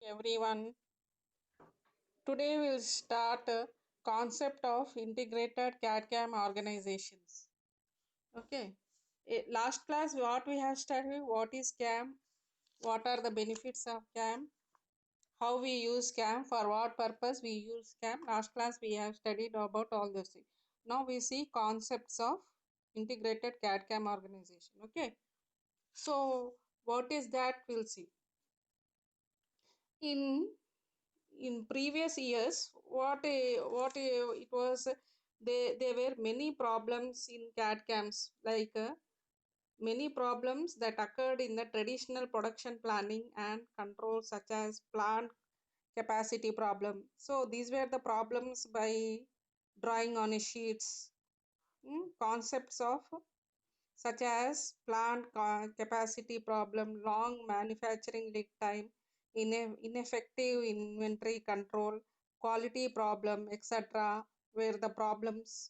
everyone. Today we'll start a concept of integrated CAD/CAM organizations. Okay. Last class what we have studied, what is CAM, what are the benefits of CAM, how we use CAM, for what purpose we use CAM. Last class we have studied about all those things. Now we see concepts of integrated CAD/CAM organization. Okay. So what is that we'll see. In previous years it was, there were many problems in CAD cams, like many problems that occurred in the traditional production planning and control, such as plant capacity problem. So these were the problems by drawing on a sheets. Concepts of such as capacity problem, long manufacturing lead time, ineffective inventory control, quality problem, etc., where the problems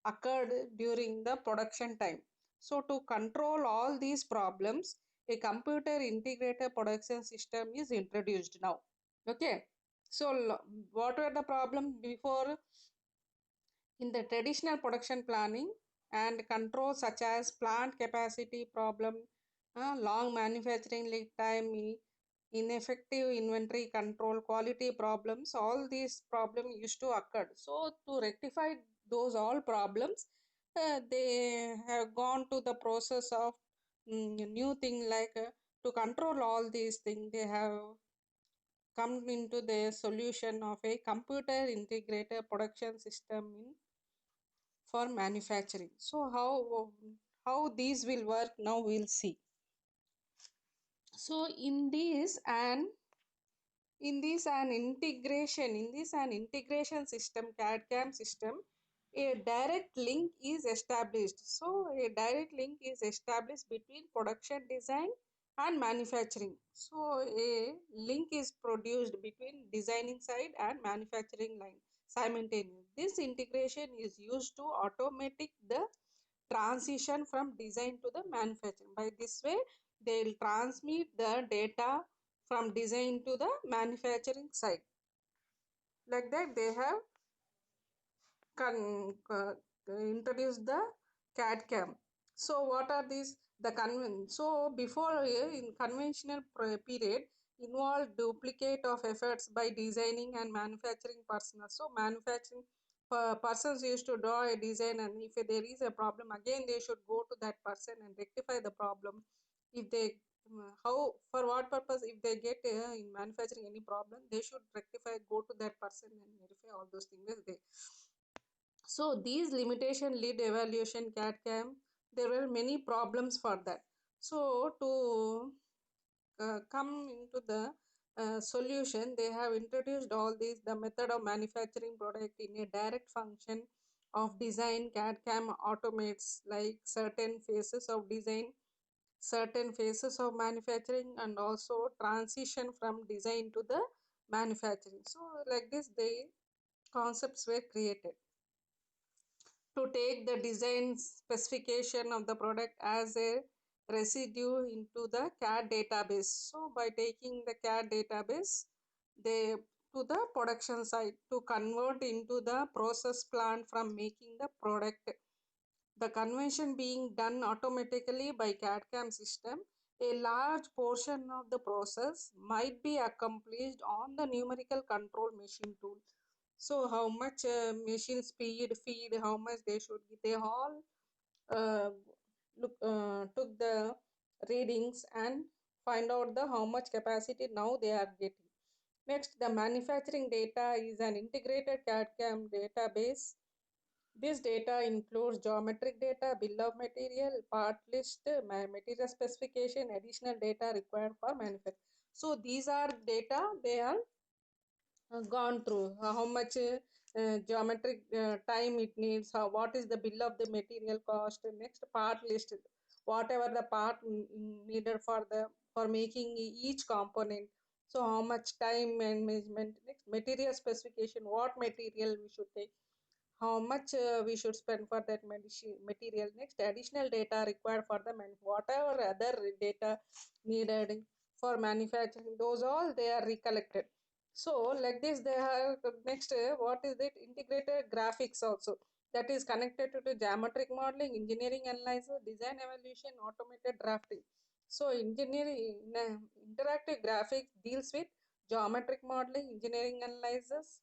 occurred during the production time. So, to control all these problems, a computer integrated production system is introduced now. Okay. So, what were the problems before? In the traditional production planning and control, such as plant capacity problem, long manufacturing lead time, ineffective inventory control, quality problems, all these problems used to occur. So to rectify those all problems, they have gone to the process of new thing, like to control all these things. They have come into the solution of a computer integrated production system for manufacturing. So how these will work now we'll see. So in this an integration system, CAD CAM system, a direct link is established. So a direct link is established between production design and manufacturing. So a link is produced between designing side and manufacturing line simultaneously. This integration is used to automate the transition from design to the manufacturing. By this way, they will transmit the data from design to the manufacturing side. Like that, they have introduced the CAD CAM. So, what are these? So, before in conventional period, involved duplicate of efforts by designing and manufacturing personnel. So, manufacturing persons used to draw a design, and if there is a problem, again they should go to that person and rectify the problem. If they how, for what purpose, if they get in manufacturing any problem, they should rectify, go to that person and verify all those things. So these limitation lead evaluation CAD CAM, there were many problems for that. So to come into the solution, they have introduced all these, the method of manufacturing product in a direct function of design. CAD CAM automates like certain phases of design, certain phases of manufacturing, and also transition from design to the manufacturing. So like this, the concepts were created to take the design specification of the product as a residue into the CAD database. So by taking the CAD database, they to the production side to convert into the process plant from making the product. The conversion being done automatically by CAD CAM system, a large portion of the process might be accomplished on the numerical control machine tool. So how much machine speed, feed, how much they should give, they all uh, took the readings and find out the how much capacity now they are getting. Next, the manufacturing data is an integrated CAD CAM database. This data includes geometric data, bill of material, part list, material specification, additional data required for manufacturing. So these are data they are gone through, how much geometric time it needs, what is the bill of the material cost, next part list, whatever the part needed for the for making each component. So how much time and management. Next, material specification, what material we should take, how much we should spend for that material. Next, additional data required for the whatever other data needed for manufacturing. Those all they are recollected. So like this they have next what is it, integrated graphics also, that is connected to the geometric modeling, engineering analysis, design evaluation, automated drafting. So engineering interactive graphics deals with geometric modeling, engineering analysis,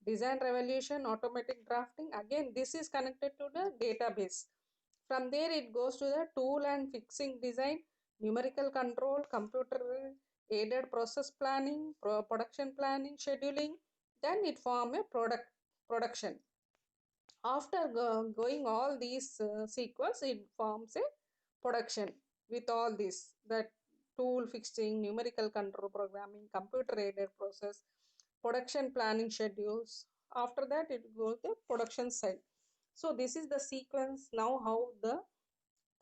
design evaluation, automatic drafting. Again this is connected to the database. From there it goes to the tool and fixing design, numerical control, computer aided process planning, production planning, scheduling. Then it form a production. After going all these sequence, it forms a production with all this, that tool fixing, numerical control programming, computer aided process, production planning schedules. After that it goes to production side. So this is the sequence now how the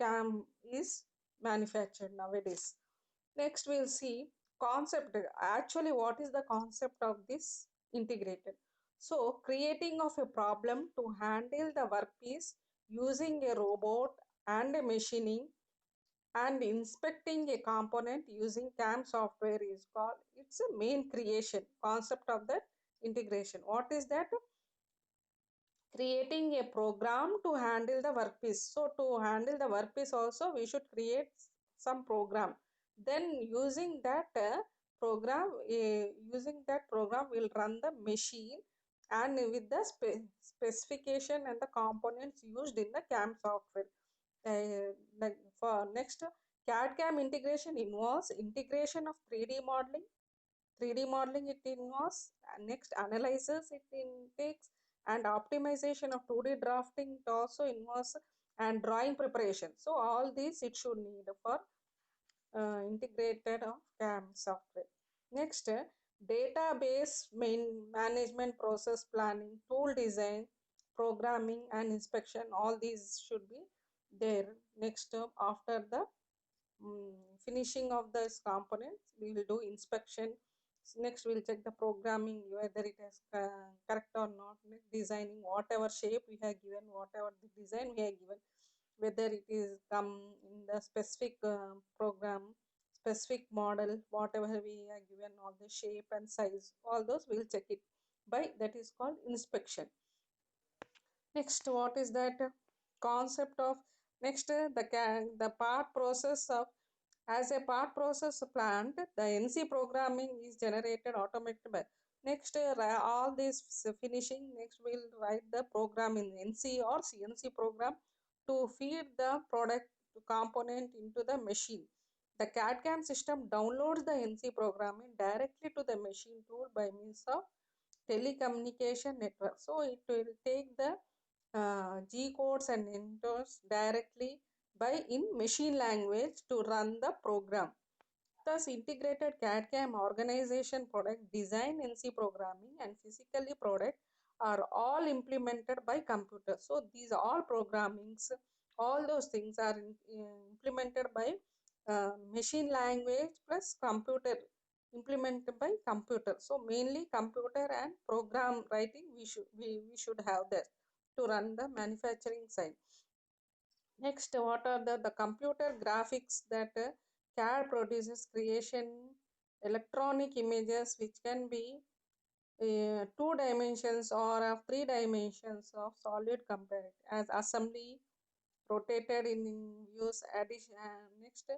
CAM is manufactured nowadays. Next we'll see concept. Actually what is the concept of this integrated? So creating of a problem to handle the workpiece using a robot and a machining, and inspecting a component using CAM software is called, it's a main creation concept of that integration. What is that? Creating a program to handle the workpiece. So to handle the workpiece also we should create some program. Then using that using that program will run the machine, and with the specification and the components used in the CAM software. Like for next, CAD CAM integration involves integration of 3D modeling. 3D modeling it involves, and next analysis it takes, and optimization of 2D drafting it also involves, and drawing preparation. So all these it should need for integrated of CAM software. Next, database management, process planning, tool design, programming and inspection, all these should be there. Next, after the finishing of this components, we will do inspection. Next we'll check the programming whether it is correct or not. Next, designing whatever shape we have given, whatever the design we have given, whether it is come in the specific program, specific model, whatever we are given, all the shape and size, all those we'll check it by, that is called inspection. Next, what is that concept of, next the part process of, as a part process plant, the NC programming is generated automatically by. Next, all this finishing, next we'll write the program in NC or CNC program to feed the product component into the machine. The CAD/CAM system downloads the NC programming directly to the machine tool by means of telecommunication network. So it will take the G codes and enters directly by in machine language to run the program. Thus, integrated CAD/CAM organization, product design, NC programming, and physically product are all implemented by computer. So these all programmings, all those things are implemented by machine language plus computer, implemented by computer. So mainly computer and program writing we should have that to run the manufacturing side. Next, what are the computer graphics that CAD produces creation electronic images which can be 2 dimensions or of 3 dimensions of solid compared as assembly, rotated in use addition. Next,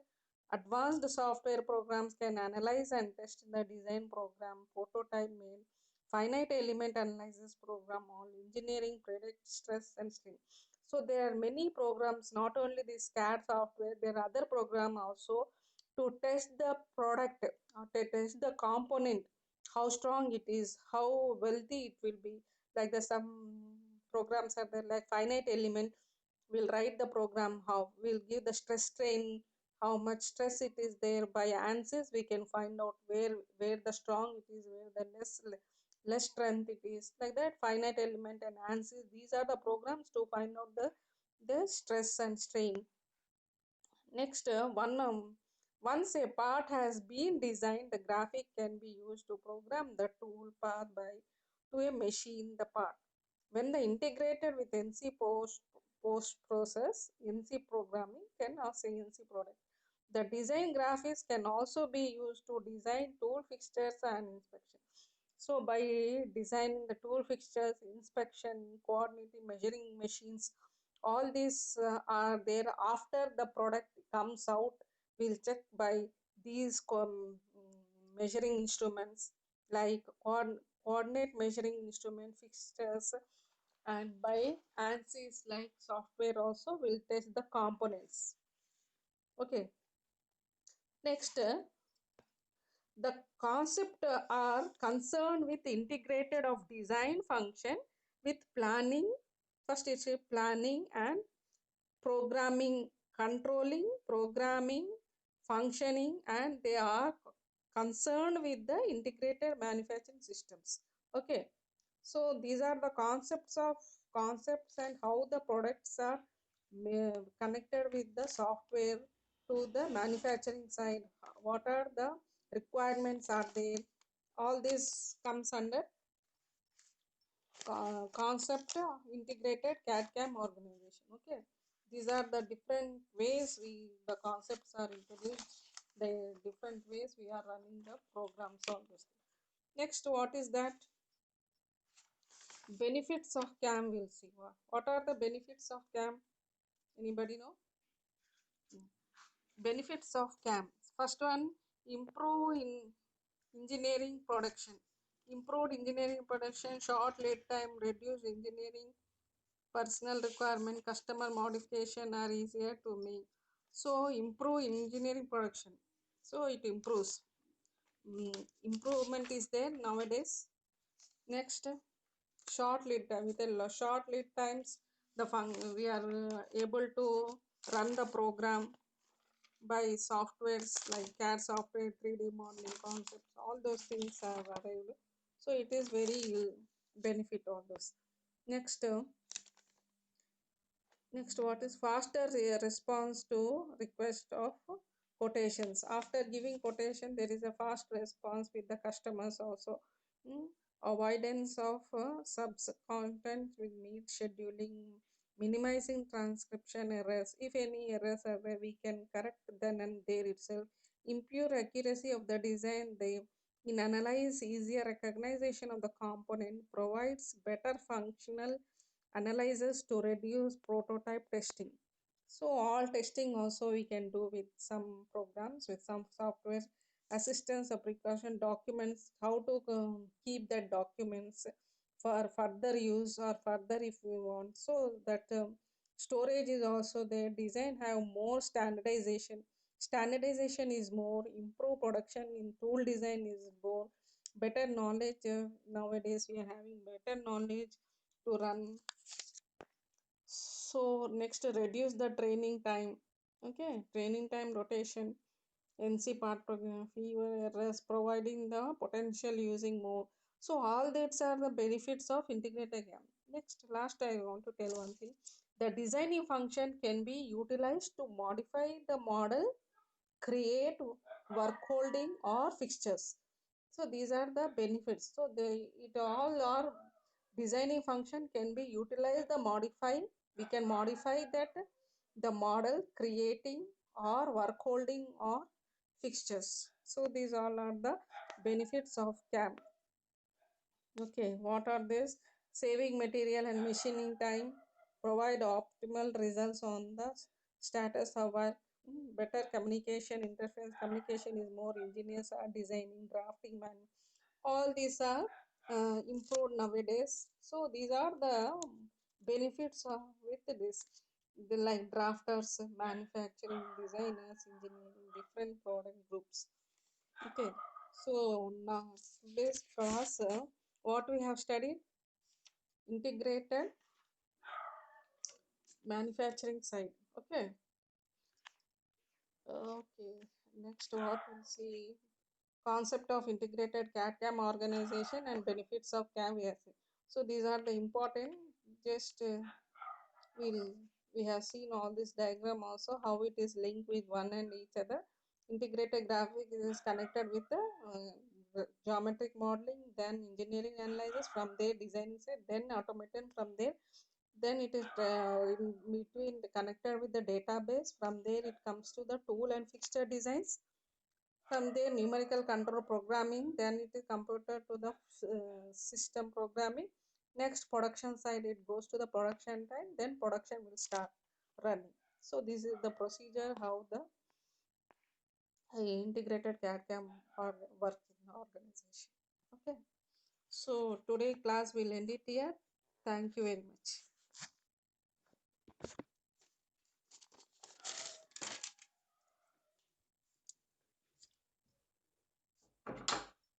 advanced software programs can analyze and test the design program, prototype made, finite element analysis program, all engineering, predict stress and strain. So there are many programs, not only this CAD software, there are other program also to test the product, to test the component, how strong it is, how wealthy it will be. Like the some programs are there, like finite element, we'll write the program, how we'll give the stress strain, how much stress it is there. By answers we can find out where the strong it is, where the less strength it is. Like that, finite element and answers, these are the programs to find out the stress and strain. Next, once a part has been designed, the graphic can be used to program the tool path by to a machine the part. When the integrated with NC post process, NC programming can also NC product. The design graphics can also be used to design tool fixtures and inspection. So by designing the tool fixtures, inspection, coordinating, measuring machines, all these are there after the product comes out. We'll check by these measuring instruments like coordinate measuring instrument fixtures, and by ANSYS like software also will test the components. Okay, next the concept are concerned with integrated of design function with planning. First it's a planning and programming, controlling, programming, functioning, and they are concerned with the integrated manufacturing systems. Okay, so these are the concepts and how the products are connected with the software to the manufacturing side. What are the requirements are there? All this comes under concept integrated CAD/CAM organization. Okay, these are the different ways the concepts are introduced. The different ways we are running the programs. All this. Next, what is that? Benefits of CAM. We'll see. What are the benefits of CAM? Anybody know? Benefits of CAM. First one, improve in engineering production. Improved engineering production, short lead time, reduced engineering personal requirement, customer modification are easier to make. So improve engineering production. So it improves. Improvement is there nowadays. Next, short lead time. With a short lead times, we are able to run the program by softwares like CAD software, 3D modeling concepts. All those things are arrived. So it is very benefit of this. Next, what is faster response to request of quotations? After giving quotation, there is a fast response with the customers also. Avoidance of subs content with meet scheduling, minimizing transcription errors. If any errors are there, we can correct then and there itself. Impure accuracy of the design. They in analyze easier recognition of the component, provides better functional analyzers to reduce prototype testing. So all testing also we can do with some programs, with some software assistance or precaution documents, how to keep that documents for further use or further if we want. So that storage is also there. Design have more standardization. Standardization is more. Improve production in tool design is more. Better knowledge. Nowadays we are having better knowledge to run. So next, reduce the training time. Okay, training time rotation, NC part program, fewer errors, providing the potential using more. So all these are the benefits of integrated CAM. Next, last I want to tell one thing. The designing function can be utilized to modify the model, create work holding or fixtures. So these are the benefits. So it all are designing function can be utilized the modify. We can modify that the model, creating or work holding or fixtures. So these all are the benefits of CAM. Okay, what are these? Saving material and machining time, provide optimal results on the status of our better communication, interference communication is more, engineers are designing, drafting, all these are improved nowadays. So these are the benefits of with this, the like drafters, manufacturing, designers, engineering, different product groups. Okay, so now today's class, what we have studied, integrated manufacturing side. Okay. Okay. Next, what we'll see, concept of integrated CAD/CAM organization and benefits of CAM ESA. So these are the important. Just we'll we have seen all this diagram also how it is linked with one and each other. Integrated graphic is connected with the geometric modeling, then engineering analysis, from there design set, then automation, from there then it is in between connected with the database. From there it comes to the tool and fixture designs. From there numerical control programming, then it is computer to the system programming. Next production side, it goes to the production time, then production will start running. So this is the procedure how the integrated CAD CAM or work in organization. Okay, so today class will end it here. Thank you very much.